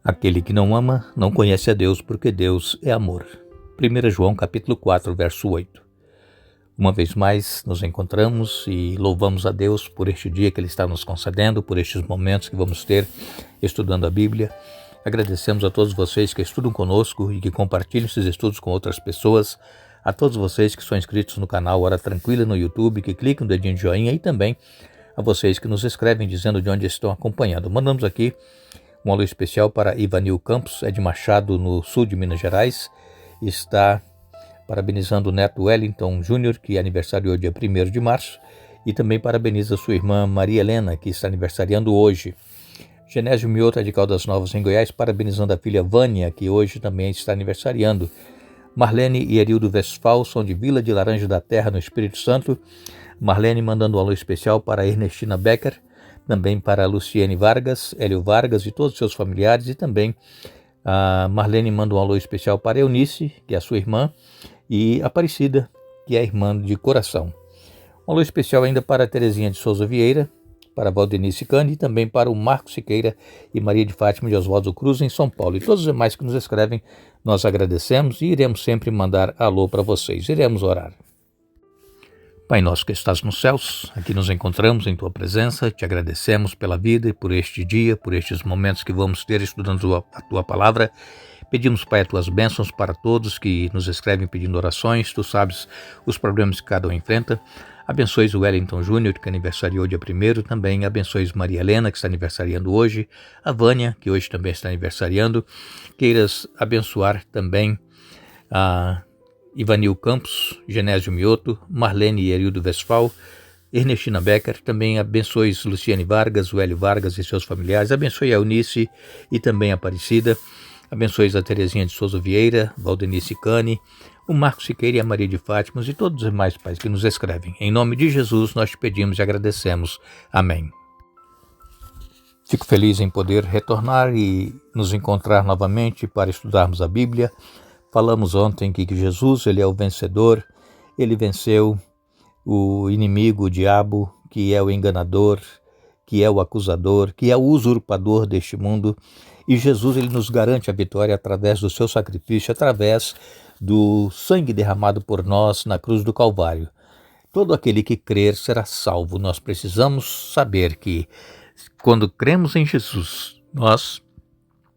Aquele que não ama não conhece a Deus, porque Deus é amor. 1 João capítulo 4, verso 8. Uma vez mais nos encontramos e louvamos a Deus por este dia que Ele está nos concedendo, por estes momentos que vamos ter estudando a Bíblia. Agradecemos a todos vocês que estudam conosco e que compartilham esses estudos com outras pessoas, a todos vocês que são inscritos no canal Hora Tranquila no YouTube, que clicam no dedinho de joinha e também a vocês que nos escrevem dizendo de onde estão acompanhando. Mandamos aqui um alô especial para Ivanil Campos, é de Machado, no sul de Minas Gerais. Está parabenizando o neto Wellington Júnior, que aniversariou dia 1º de março, e também parabeniza sua irmã Maria Helena, que está aniversariando hoje. Genésio Mioto, de Caldas Novas, em Goiás, parabenizando a filha Vânia, que hoje também está aniversariando. Marlene e Erildo Westphal são de Vila de Laranja da Terra, no Espírito Santo. Marlene mandando um alô especial para Ernestina Becker, também para Luciene Vargas, Hélio Vargas e todos os seus familiares, e também a Marlene manda um alô especial para Eunice, que é a sua irmã, e Aparecida, que é a irmã de coração. Um alô especial ainda para Terezinha de Souza Vieira, para Valdenice Cani e também para o Marco Siqueira e Maria de Fátima de Oswaldo Cruz, em São Paulo. E todos os demais que nos escrevem, nós agradecemos e iremos sempre mandar alô para vocês. Iremos orar. Pai nosso que estás nos céus, aqui nos encontramos em Tua presença, te agradecemos pela vida e por este dia, por estes momentos que vamos ter estudando a Tua palavra. Pedimos, Pai, as Tuas bênçãos para todos que nos escrevem pedindo orações. Tu sabes os problemas que cada um enfrenta. Abençoes o Wellington Júnior, que aniversariou dia 1º, também abençoes Maria Helena, que está aniversariando hoje, a Vânia, que hoje também está aniversariando. Queiras abençoar também a Ivanil Campos, Genésio Mioto, Marlene e Erildo Westphal, Ernestina Becker, também abençoe Luciene Vargas, o Hélio Vargas e seus familiares, abençoe a Eunice e também a Aparecida, abençoe a Terezinha de Souza Vieira, Valdenice Cani, o Marco Siqueira e a Maria de Fátima e todos os demais pais que nos escrevem. Em nome de Jesus nós te pedimos e agradecemos. Amém. Fico feliz em poder retornar e nos encontrar novamente para estudarmos a Bíblia. Falamos ontem que Jesus, ele é o vencedor, ele venceu o inimigo, o diabo, que é o enganador, que é o acusador, que é o usurpador deste mundo. E Jesus, ele nos garante a vitória através do seu sacrifício, através do sangue derramado por nós na cruz do Calvário. Todo aquele que crer será salvo. Nós precisamos saber que quando cremos em Jesus, nós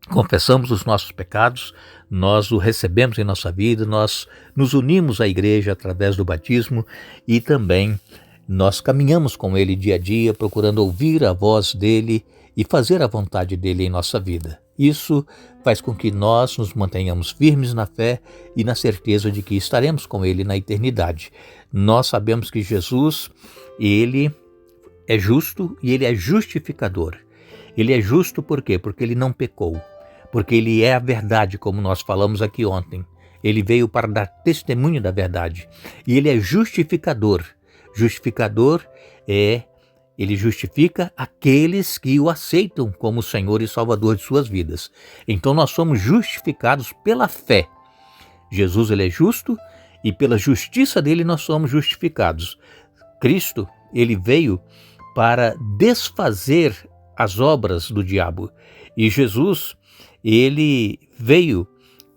confessamos os nossos pecados, nós o recebemos em nossa vida, nós nos unimos à igreja através do batismo e também nós caminhamos com ele dia a dia, procurando ouvir a voz dele e fazer a vontade dele em nossa vida. Isso faz com que nós nos mantenhamos firmes na fé e na certeza de que estaremos com ele na eternidade. Nós sabemos que Jesus, ele é justo e ele é justificador. Ele é justo por quê? Porque ele não pecou. Porque ele é a verdade, como nós falamos aqui ontem. Ele veio para dar testemunho da verdade. E ele é justificador. Justificador ele justifica aqueles que o aceitam como Senhor e Salvador de suas vidas. Então nós somos justificados pela fé. Jesus, ele é justo e pela justiça dele nós somos justificados. Cristo, ele veio para desfazer as obras do diabo. E Jesus, ele veio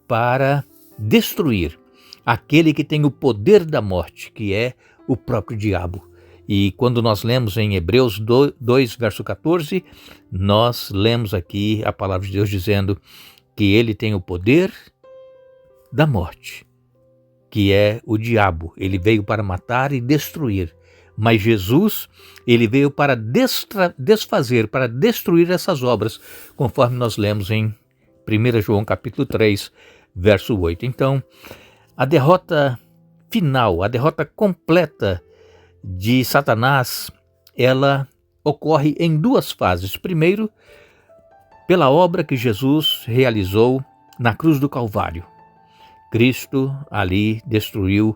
para destruir aquele que tem o poder da morte, que é o próprio diabo. E quando nós lemos em Hebreus 2, verso 14, nós lemos aqui a palavra de Deus dizendo que ele tem o poder da morte, que é o diabo. Ele veio para matar e destruir. Mas Jesus, ele veio para desfazer, para destruir essas obras, conforme nós lemos em 1 João capítulo 3, verso 8. Então, a derrota final, a derrota completa de Satanás, ela ocorre em duas fases. Primeiro, pela obra que Jesus realizou na cruz do Calvário. Cristo ali destruiu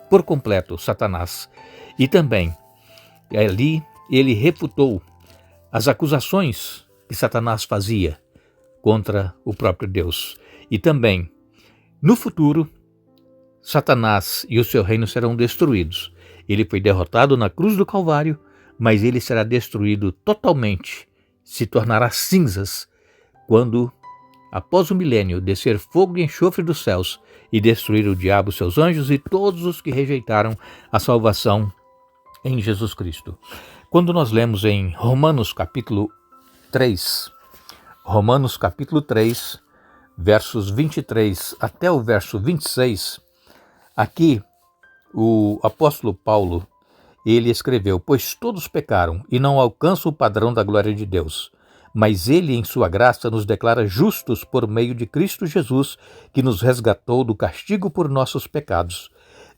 por completo Satanás. E também, ali, ele refutou as acusações que Satanás fazia contra o próprio Deus. E também, no futuro, Satanás e o seu reino serão destruídos. Ele foi derrotado na cruz do Calvário, mas ele será destruído totalmente, se tornará cinzas quando após o milênio, descer fogo e enxofre dos céus e destruir o diabo, seus anjos e todos os que rejeitaram a salvação em Jesus Cristo. Quando nós lemos em Romanos capítulo 3, versos 23 até o verso 26, aqui o apóstolo Paulo, ele escreveu: pois todos pecaram e não alcançam o padrão da glória de Deus, mas ele em sua graça nos declara justos por meio de Cristo Jesus, que nos resgatou do castigo por nossos pecados.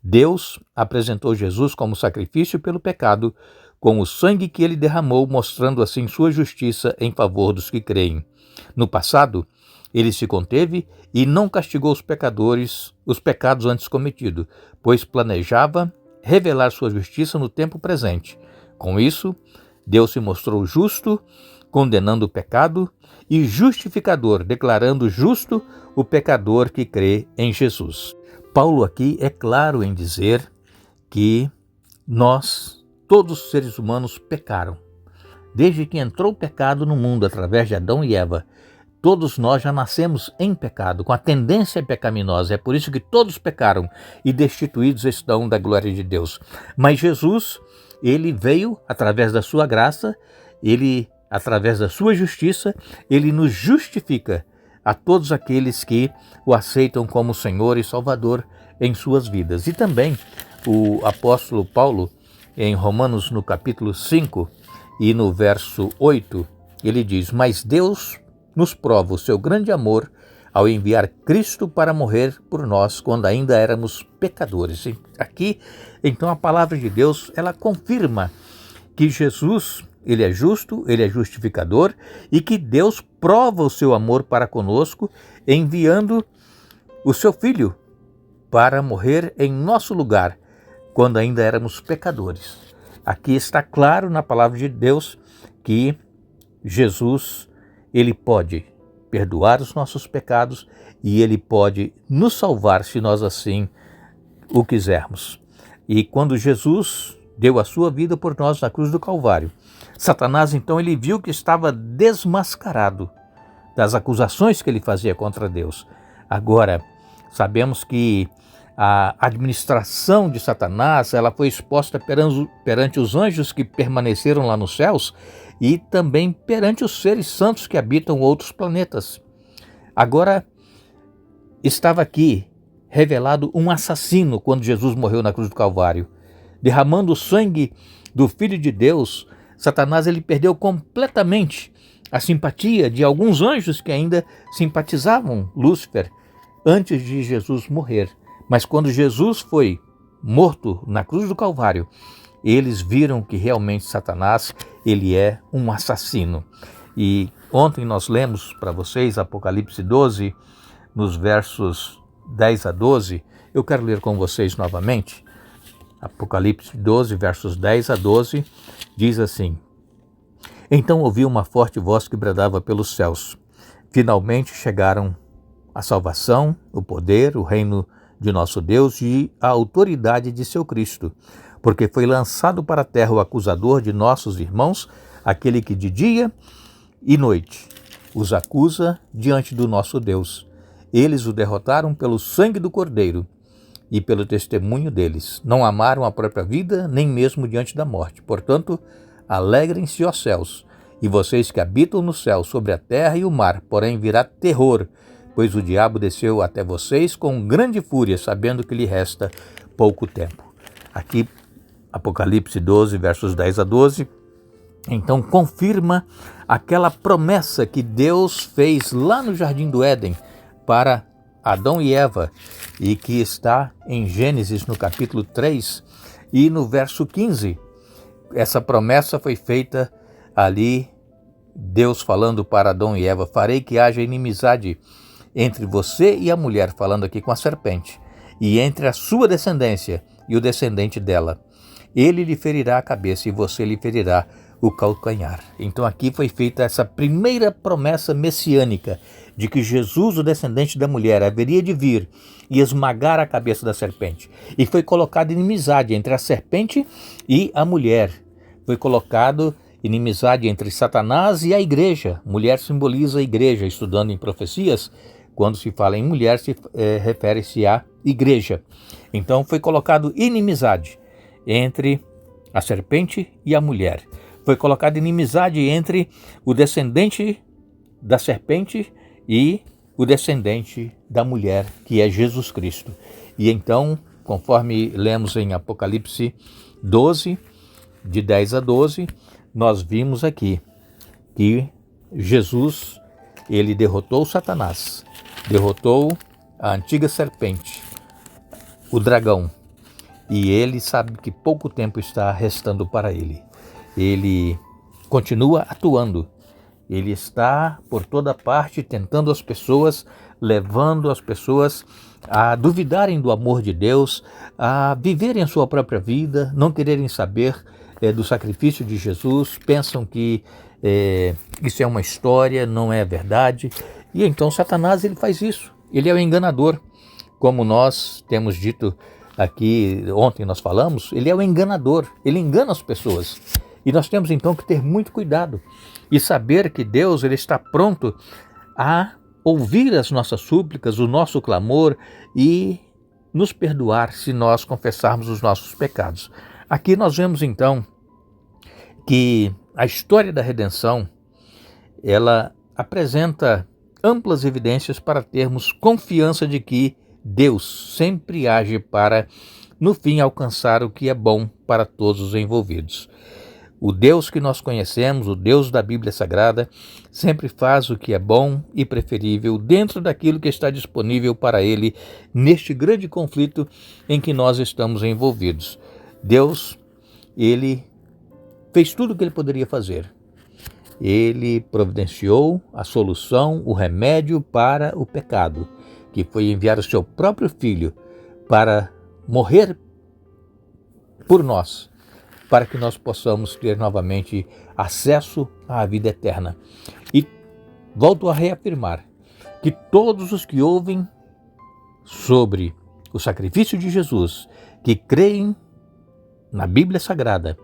Deus apresentou Jesus como sacrifício pelo pecado, com o sangue que ele derramou, mostrando assim sua justiça em favor dos que creem. No passado, ele se conteve e não castigou os pecados antes cometidos, pois planejava revelar sua justiça no tempo presente. Com isso, Deus se mostrou justo, condenando o pecado, e justificador, declarando justo o pecador que crê em Jesus. Paulo aqui é claro em dizer que nós, todos os seres humanos, pecaram. Desde que entrou o pecado no mundo através de Adão e Eva, todos nós já nascemos em pecado, com a tendência pecaminosa. É por isso que todos pecaram e destituídos estão da glória de Deus. Mas Jesus, ele veio através da sua graça, através da sua justiça, ele nos justifica a todos aqueles que o aceitam como Senhor e Salvador em suas vidas. E também o apóstolo Paulo, em Romanos no capítulo 5 e no verso 8, ele diz: mas Deus nos prova o seu grande amor ao enviar Cristo para morrer por nós quando ainda éramos pecadores. Aqui, então, a palavra de Deus, ela confirma que Jesus, ele é justo, ele é justificador e que Deus prova o seu amor para conosco, enviando o seu Filho para morrer em nosso lugar, quando ainda éramos pecadores. Aqui está claro na palavra de Deus que Jesus, ele pode perdoar os nossos pecados e ele pode nos salvar se nós assim o quisermos. E quando Jesus deu a sua vida por nós na cruz do Calvário, Satanás, então, ele viu que estava desmascarado das acusações que ele fazia contra Deus. Agora, sabemos que a administração de Satanás, ela foi exposta perante os anjos que permaneceram lá nos céus e também perante os seres santos que habitam outros planetas. Agora, estava aqui revelado um assassino quando Jesus morreu na cruz do Calvário. Derramando o sangue do Filho de Deus, Satanás, ele perdeu completamente a simpatia de alguns anjos que ainda simpatizavam Lúcifer antes de Jesus morrer. Mas quando Jesus foi morto na cruz do Calvário, eles viram que realmente Satanás, ele é um assassino. E ontem nós lemos para vocês Apocalipse 12, nos versos 10 a 12. Eu quero ler com vocês novamente. Apocalipse 12, versos 10 a 12, diz assim: então ouvi uma forte voz que bradava pelos céus: finalmente chegaram a salvação, o poder, o reino de nosso Deus e a autoridade de seu Cristo, porque foi lançado para a terra o acusador de nossos irmãos, aquele que de dia e noite os acusa diante do nosso Deus. Eles o derrotaram pelo sangue do Cordeiro e pelo testemunho deles. Não amaram a própria vida, nem mesmo diante da morte. Portanto, alegrem-se, ó céus, e vocês que habitam no céu, sobre a terra e o mar, porém virá terror, pois o diabo desceu até vocês com grande fúria, sabendo que lhe resta pouco tempo. Aqui, Apocalipse 12, versos 10 a 12, então confirma aquela promessa que Deus fez lá no Jardim do Éden para Adão e Eva, e que está em Gênesis no capítulo 3 e no verso 15. Essa promessa foi feita ali, Deus falando para Adão e Eva: farei que haja inimizade entre você e a mulher, falando aqui com a serpente, e entre a sua descendência e o descendente dela. Ele lhe ferirá a cabeça e você lhe ferirá o calcanhar. Então aqui foi feita essa primeira promessa messiânica de que Jesus, o descendente da mulher, haveria de vir e esmagar a cabeça da serpente. E foi colocada inimizade entre a serpente e a mulher. Foi colocado inimizade entre Satanás e a igreja. Mulher simboliza a igreja. Estudando em profecias, quando se fala em mulher, refere-se à igreja. Então foi colocado inimizade entre a serpente e a mulher. Foi colocada inimizade entre o descendente da serpente e o descendente da mulher, que é Jesus Cristo. E então, conforme lemos em Apocalipse 12, de 10 a 12, nós vimos aqui que Jesus, ele derrotou Satanás, derrotou a antiga serpente, o dragão, e ele sabe que pouco tempo está restando para ele. Ele continua atuando, ele está por toda parte tentando as pessoas, levando as pessoas a duvidarem do amor de Deus, a viverem a sua própria vida, não quererem saber do sacrifício de Jesus, pensam que isso é uma história, não é verdade. E então Satanás, ele faz isso, ele é o enganador. Como nós temos dito aqui, ontem nós falamos, ele é o enganador, ele engana as pessoas. E nós temos então que ter muito cuidado e saber que Deus, ele está pronto a ouvir as nossas súplicas, o nosso clamor e nos perdoar se nós confessarmos os nossos pecados. Aqui nós vemos então que a história da redenção, ela apresenta amplas evidências para termos confiança de que Deus sempre age para, no fim, alcançar o que é bom para todos os envolvidos. O Deus que nós conhecemos, o Deus da Bíblia Sagrada, sempre faz o que é bom e preferível dentro daquilo que está disponível para Ele neste grande conflito em que nós estamos envolvidos. Deus, Ele fez tudo o que Ele poderia fazer. Ele providenciou a solução, o remédio para o pecado, que foi enviar o seu próprio Filho para morrer por nós, para que nós possamos ter novamente acesso à vida eterna. E volto a reafirmar que todos os que ouvem sobre o sacrifício de Jesus, que creem na Bíblia Sagrada,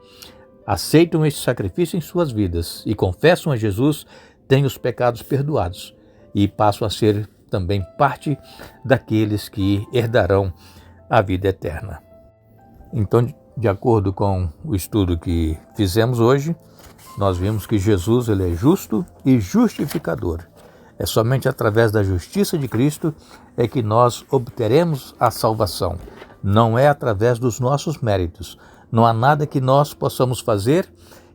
aceitam esse sacrifício em suas vidas e confessam a Jesus, têm os pecados perdoados e passam a ser também parte daqueles que herdarão a vida eterna. Então, de acordo com o estudo que fizemos hoje, nós vimos que Jesus, ele é justo e justificador. É somente através da justiça de Cristo é que nós obteremos a salvação. Não é através dos nossos méritos. Não há nada que nós possamos fazer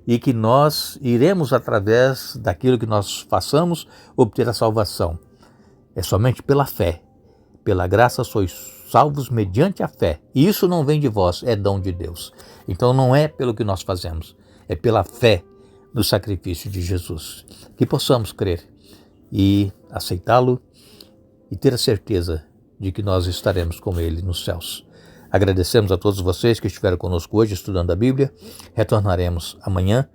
e que nós iremos, através daquilo que nós façamos, obter a salvação. É somente pela fé. Pela graça sois salvos mediante a fé. E isso não vem de vós, é dom de Deus. Então não é pelo que nós fazemos, é pela fé no sacrifício de Jesus. Que possamos crer e aceitá-lo e ter a certeza de que nós estaremos com Ele nos céus. Agradecemos a todos vocês que estiveram conosco hoje estudando a Bíblia. Retornaremos amanhã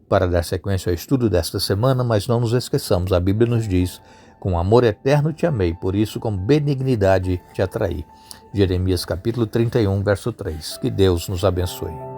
para dar sequência ao estudo desta semana, mas não nos esqueçamos, a Bíblia nos diz: com amor eterno te amei, por isso com benignidade te atraí. Jeremias capítulo 31, verso 3. Que Deus nos abençoe.